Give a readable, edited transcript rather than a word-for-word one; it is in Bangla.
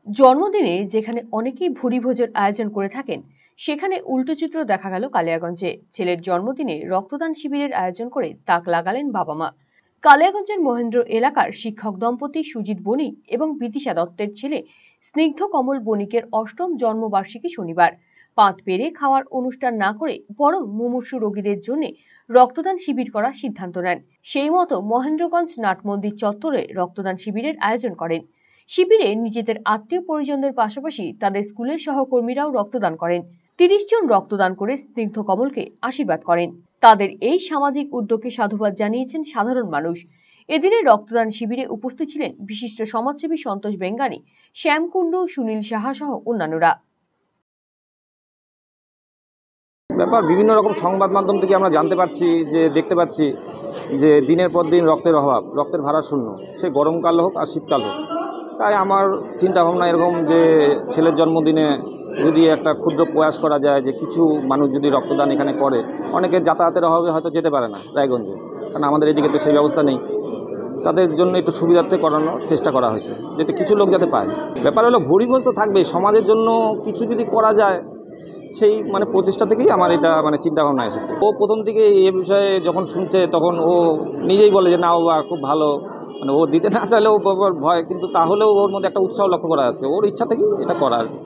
জন্মদিনে যেখানে অনেকেই ভুরি ভোজের আয়োজন করে থাকেন, সেখানে উল্টো চিত্র দেখা গেল কালিয়াগঞ্জে। ছেলের জন্মদিনে রক্তদান শিবিরের আয়োজন করে তাক লাগালেন বাবা মা। কালিয়াগঞ্জের মহেন্দ্র এলাকার শিক্ষক দম্পতি সুজিত বণিক এবং বিদিশা দত্তের ছেলে স্নিগ্ধ কমল বণিকের অষ্টম জন্মবার্ষিকী শনিবার। পাত পেরে খাওয়ার অনুষ্ঠান না করে বরং মুমূর্ষু রোগীদের জন্য রক্তদান শিবির করার সিদ্ধান্ত নেন। সেই মতো মহেন্দ্রগঞ্জ নাটমন্দির চত্বরে রক্তদান শিবিরের আয়োজন করেন। শিবিরে নিজেদের আত্মীয় পরিজনদের পাশাপাশি তাদের স্কুলের সহকর্মীরাও রক্তদান করেন। ৩০ জন রক্তদান করে স্নিগ্ধ কমলকে আশীর্বাদ করেন। তাদের এই সামাজিক উদ্যোগকে সাধুবাদ জানিয়েছেন সাধারণ মানুষ। এদিনের রক্তদান শিবিরে উপস্থিত ছিলেন বিশিষ্ট সমাজসেবী সন্তোষ বেঙ্গানি, শ্যাম কুণ্ডু, সুনীল সাহা সহ অন্যান্যরা। ব্যাপার বিভিন্ন রকম সংবাদ মাধ্যম থেকে আমরা জানতে পারছি, যে দেখতে পাচ্ছি যে দিনের পর দিন রক্তের অভাব, রক্তের ভাড়াশূন্য, সে গরমকাল হোক আর শীতকাল হোক। তাই আমার চিন্তা ভাবনা এরকম যে ছেলের জন্মদিনে যদি একটা ক্ষুদ্র প্রয়াস করা যায়, যে কিছু মানুষ যদি রক্তদান এখানে করে, অনেকে যাতায়াতের অভাবে হয়তো যেতে পারে না রায়গঞ্জে, কারণ আমাদের এদিকে তো সেই ব্যবস্থা নেই। তাদের জন্য একটু সুবিধার্থে করানোর চেষ্টা করা হয়েছে, যাতে কিছু লোক যাতে পায়। ব্যাপার হলো ভুরিভোজ তো থাকবেই, সমাজের জন্য কিছু যদি করা যায়, সেই প্রচেষ্টা থেকেই আমার এটা চিন্তা ভাবনা এসেছে। ও প্রথম থেকে এই বিষয়ে যখন শুনছে, তখন ও নিজেই বলে যে না বাবা খুব ভালো, ও দিতে না চাইলেও ভয়, কিন্তু তাহলেও ওর মধ্যে একটা উৎসাহ লক্ষ্য করা যাচ্ছে, ওর ইচ্ছা থেকেই এটা করার।